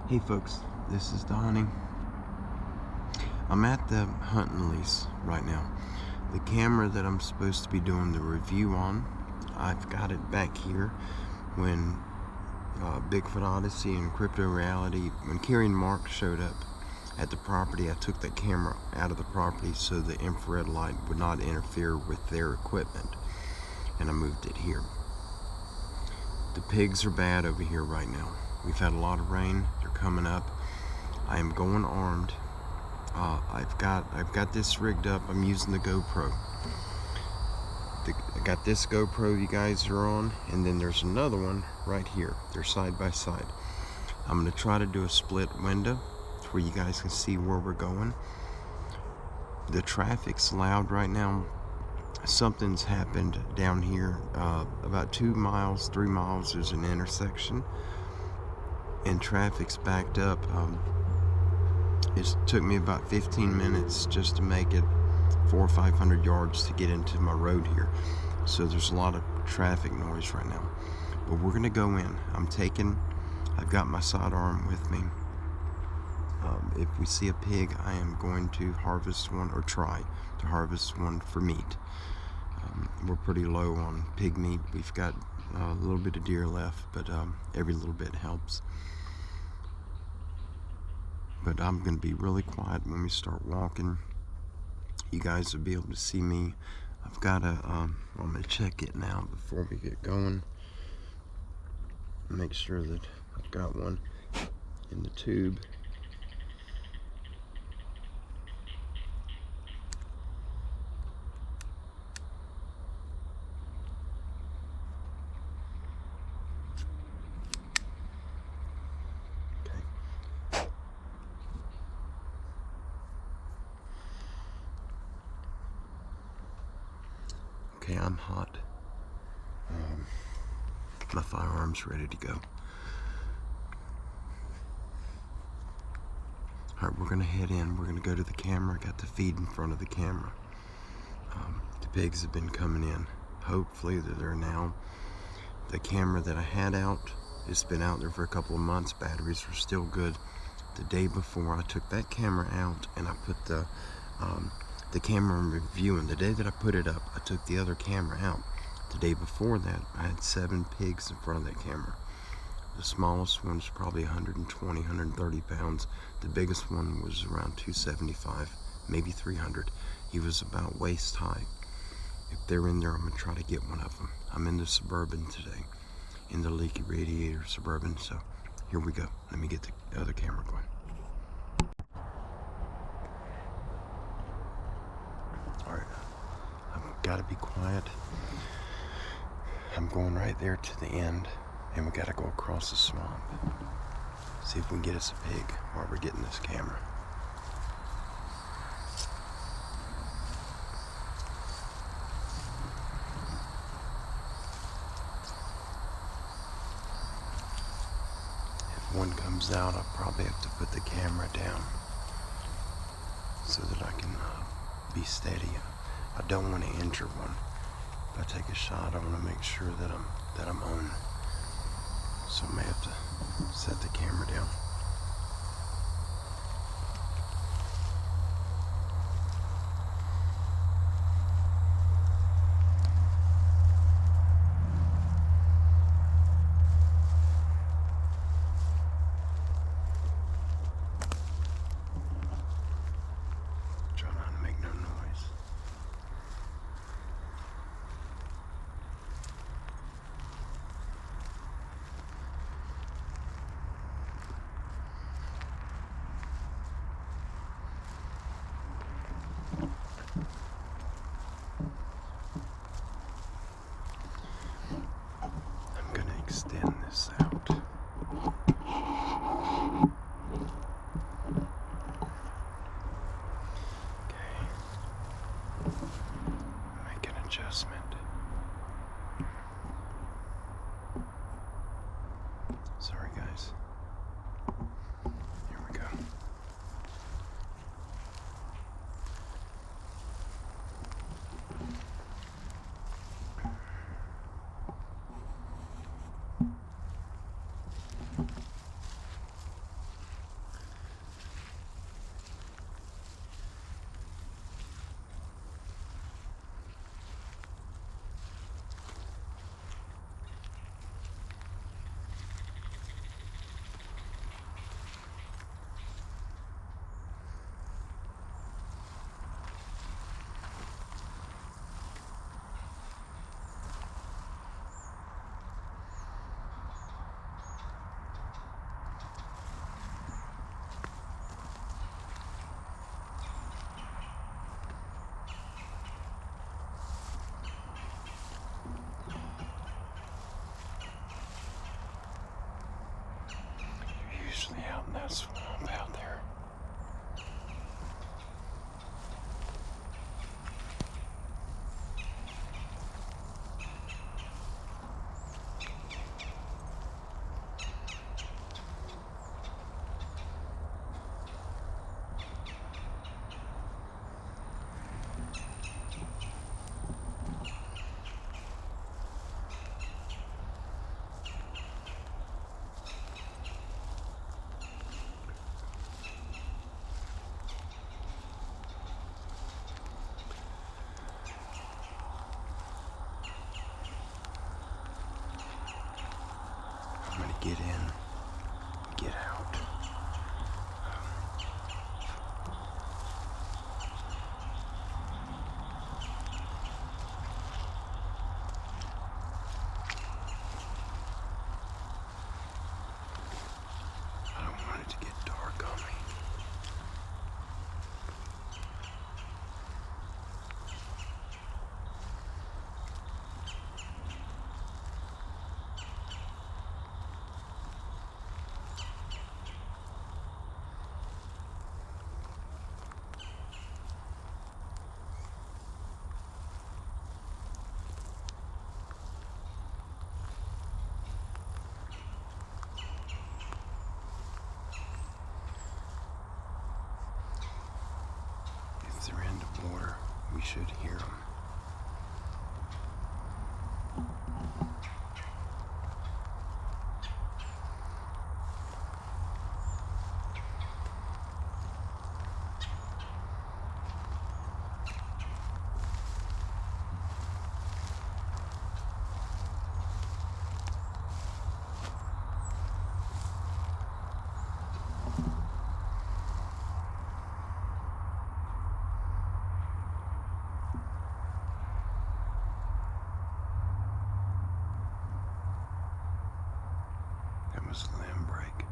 Hey folks, this is Donnie. I'm at the hunting lease right now. The camera that I'm supposed to be doing the review on, I've got it back here. When Bigfoot Odyssey and Crypto Reality, when Kerry and Mark showed up at the property, I took that camera out of the property so the infrared light would not interfere with their equipment, and I moved it here. The pigs are bad over here right now. We've had a lot of rain. They're coming up. I am going armed. I've got this rigged up. I'm using the GoPro. I got this GoPro you guys are on, and then there's another one right here. They're side by side. I'm going to try to do a split window where you guys can see where we're going. The traffic's loud right now. Something's happened down here. About 2 miles, 3 miles, there's an intersection, and traffic's backed up. It took me about 15 minutes just to make it 400 or 500 yards to get into my road here. So there's a lot of traffic noise right now. But we're gonna go in. I've got my sidearm with me. If we see a pig, I am going to harvest one, or try to harvest one for meat. We're pretty low on pig meat. We've got a little bit of deer left, but every little bit helps. But I'm going to be really quiet when we start walking. You guys will be able to see me. I've got I'm going to check it now before we get going. Make sure that I've got one in the tube. Okay, I'm hot. My firearm's ready to go. Alright, we're gonna head in. We're gonna go to the camera. I got the feed in front of the camera. The pigs have been coming in. Hopefully they're now. The camera that I had out, it's been out there for a couple of months. Batteries were still good. The day before, I took that camera out and I put the camera I'm reviewing. The day that I put it up, I took the other camera out. The day before that, I had 7 pigs in front of that camera. The smallest one was probably 120, 130 pounds. The biggest one was around 275, maybe 300. He was about waist high. If they're in there, I'm gonna try to get one of them. I'm in the Suburban today, in the Leaky Radiator Suburban, so here we go. Let me get the other camera going. Alright, I've got to be quiet. I'm going right there to the end, and we got to go across the swamp. See if we can get us a pig while we're getting this camera. If one comes out, I'll probably have to put the camera down so that I can be steady. I don't want to injure one. If I take a shot, I want to make sure that I'm on. So I may have to set the camera down. Try not to make no noise. actually out in that swamp out there. I'm gonna get in, get out. I don't want it to get dark on me. If they're in the water, we should hear them. That was limb break.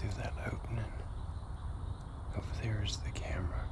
through that opening. Over there is the camera.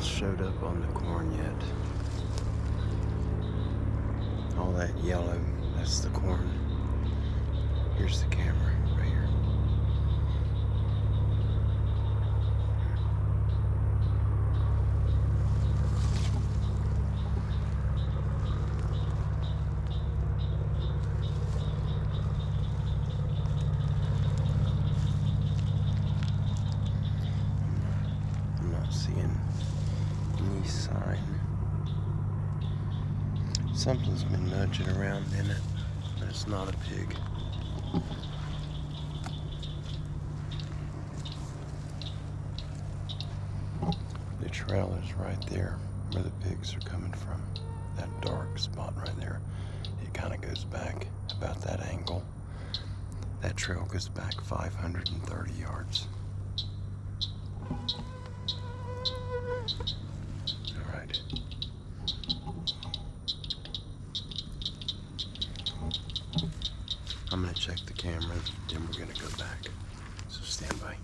showed up on the corn yet. All that yellow, that's the corn. Here's the camera right here. I'm not seeing any sign. Something's been nudging around in it, but it's not a pig. The trail is right there where the pigs are coming from. That dark spot right there. It kind of goes back about that angle. That trail goes back 530 yards. All right. I'm gonna check the camera, then we're gonna go back. So stand by.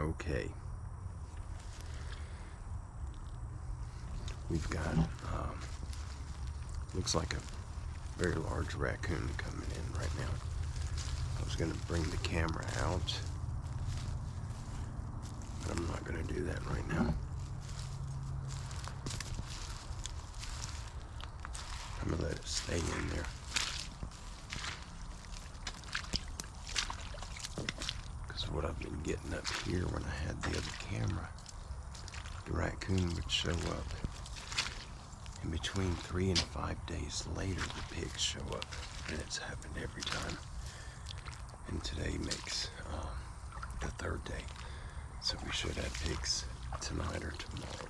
Okay. We've got, looks like a very large raccoon coming in right now. I was gonna bring the camera out, but I'm not gonna do that right now. I'm gonna let it stay in there. Because what I've been getting up here when I had the other camera, the raccoon would show up. In between 3 and 5 days later, the pigs show up, and it's happened every time. And today makes the 3rd day, so we should have pigs tonight or tomorrow.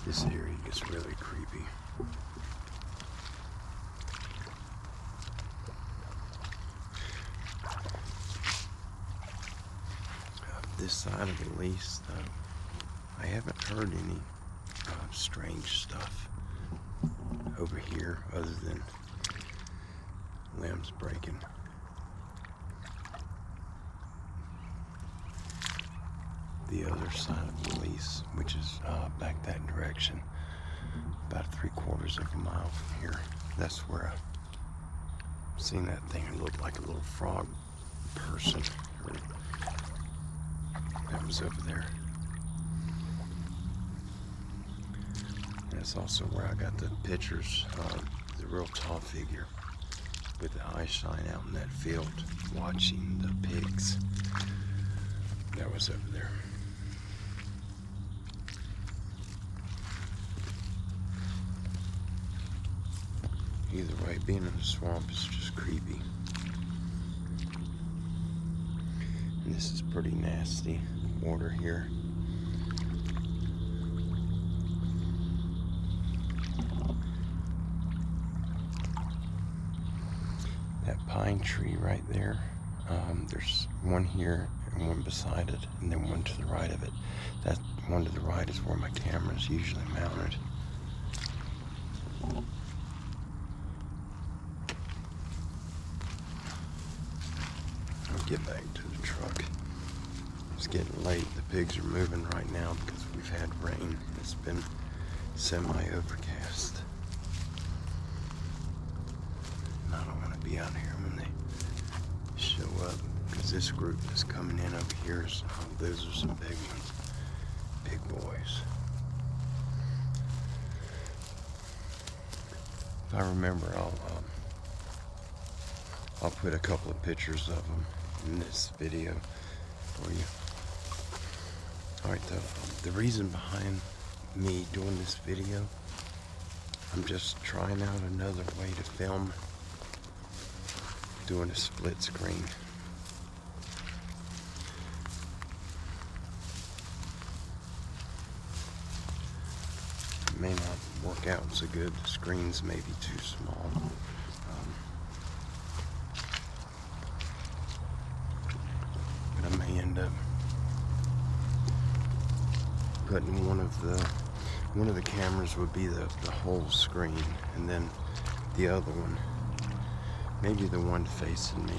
This area gets really creepy. This side of the lease, I haven't heard any strange stuff over here other than limbs breaking. The other side of the lease, which is back that direction, about 3/4 of a mile from here, that's where I've seen that thing. It looked like a little frog person. That was over there. That's also where I got the pictures of the real tall figure with the eye shine out in that field watching the pigs. That was over there. Either way, being in the swamp is just creepy. And this is pretty nasty water here. That pine tree right there, there's one here and one beside it, and then one to the right of it. That one to the right is where my camera is usually mounted. I'll get back to the truck. It's getting late. The pigs are moving right now because we've had rain. It's been semi-overcast. And I don't want to be out here when they show up, because this group that's coming in over here is, those are some big ones, big boys. If I remember, I'll put a couple of pictures of them in this video for you. Alright, the reason behind me doing this video, I'm just trying out another way to film, doing a split screen. It may not work out so good, the screens may be too small. putting one of the cameras would be the whole screen, and then the other one, maybe the one facing me,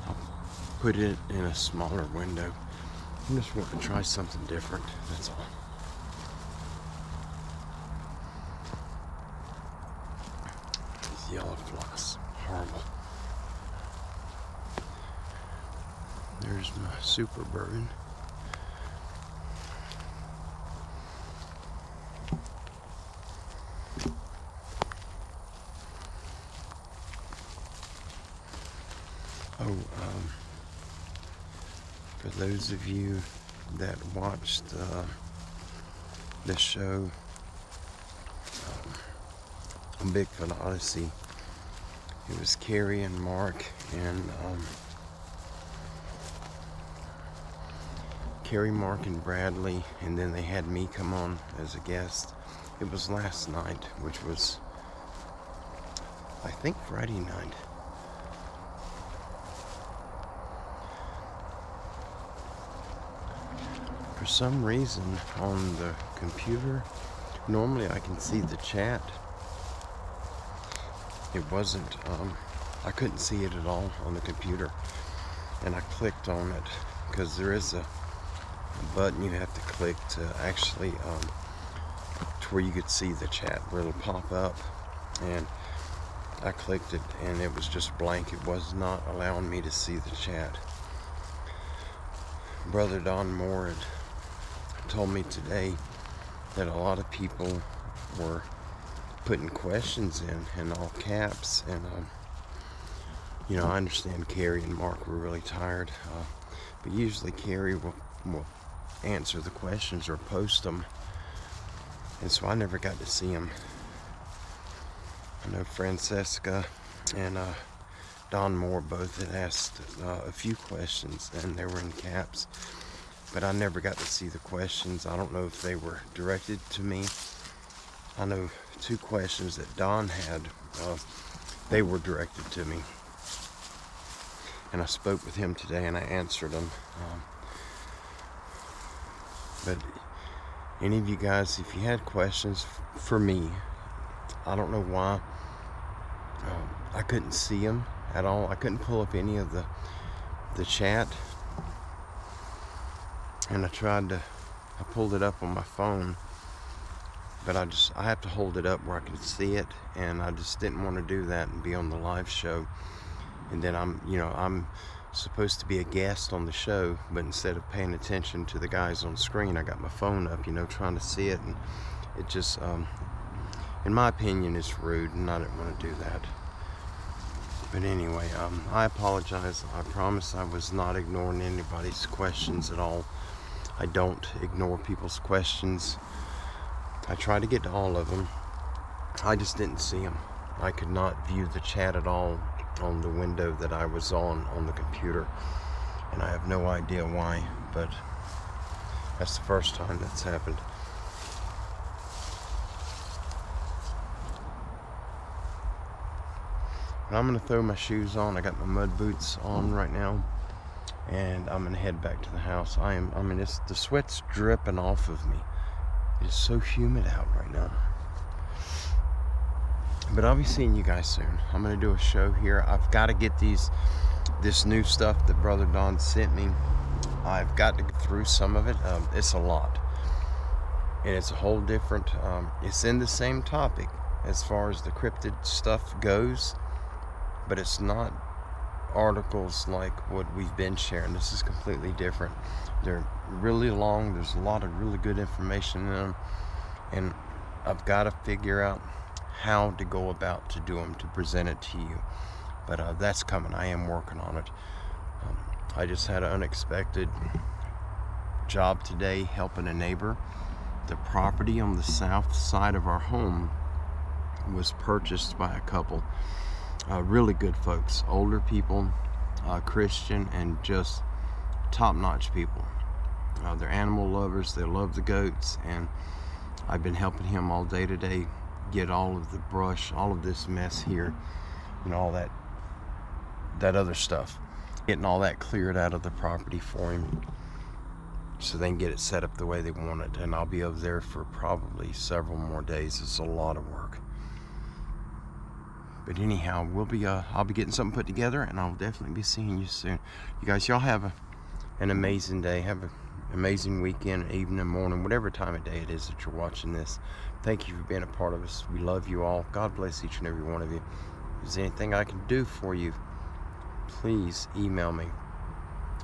I'll put it in a smaller window. I just want to try something different, that's all. These yellow flies, horrible. There's my super bird. Oh, for those of you that watched this show, Bigfoot Odyssey, it was Carrie and Mark, and Carrie, Mark, and Bradley, and then they had me come on as a guest. It was last night, which was, I think, Friday night. For some reason on the computer, normally I can see the chat. It wasn't, I couldn't see it at all on the computer. And I clicked on it because there is a button you have to click to actually, to where you could see the chat, where it'll pop up. And I clicked it and it was just blank. It was not allowing me to see the chat. Brother Don Moore had told me today that a lot of people were putting questions in all caps, and you know, I understand Carrie and Mark were really tired, but usually Carrie will answer the questions or post them, and so I never got to see them. I know Francesca and Don Moore both had asked a few questions, and they were in caps, but I never got to see the questions. I don't know if they were directed to me. I know 2 questions that Don had, they were directed to me. And I spoke with him today and I answered them. But any of you guys, if you had questions for me, I don't know why I couldn't see them at all. I couldn't pull up any of the chat. And I pulled it up on my phone, but I have to hold it up where I can see it, and I just didn't want to do that and be on the live show. And then I'm supposed to be a guest on the show, but instead of paying attention to the guys on screen, I got my phone up, trying to see it, and it just, in my opinion, is rude, and I didn't want to do that. But anyway, I apologize. I promise I was not ignoring anybody's questions at all. I don't ignore people's questions. I try to get to all of them. I just didn't see them. I could not view the chat at all on the window that I was on the computer. And I have no idea why, but that's the first time that's happened. But I'm going to throw my shoes on. I got my mud boots on right now, and I'm going to head back to the house. The sweat's dripping off of me. It is so humid out right now. But I'll be seeing you guys soon. I'm going to do a show here. I've got to get this new stuff that Brother Don sent me. I've got to get through some of it. It's a lot. And it's a whole different, it's in the same topic as far as the cryptid stuff goes, but it's not articles like what we've been sharing. This is completely different. They're really long. There's a lot of really good information in them, and I've got to figure out how to go about to do them, to present it to you. But that's coming. I am working on it. I just had an unexpected job today helping a neighbor. The property on the south side of our home was purchased by a couple, really good folks, older people, Christian, and just top-notch people. They're animal lovers. They love the goats, and I've been helping him all day today get all of the brush, all of this mess here, and all that other stuff, getting all that cleared out of the property for him. so they can get it set up the way they want it. And I'll be over there for probably several more days. It's a lot of work. But anyhow, I'll be getting something put together, and I'll definitely be seeing you soon. You guys, y'all have an amazing day. Have an amazing weekend, evening, morning, whatever time of day it is that you're watching this. Thank you for being a part of us. We love you all. God bless each and every one of you. If there's anything I can do for you, please email me.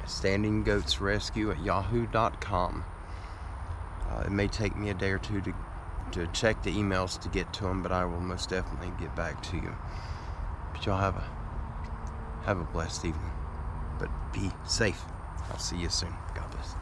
standinggoatsrescue@yahoo.com. It may take me a day or two to check the emails to get to them, but I will most definitely get back to you. But y'all have a blessed evening. But be safe. I'll see you soon. God bless.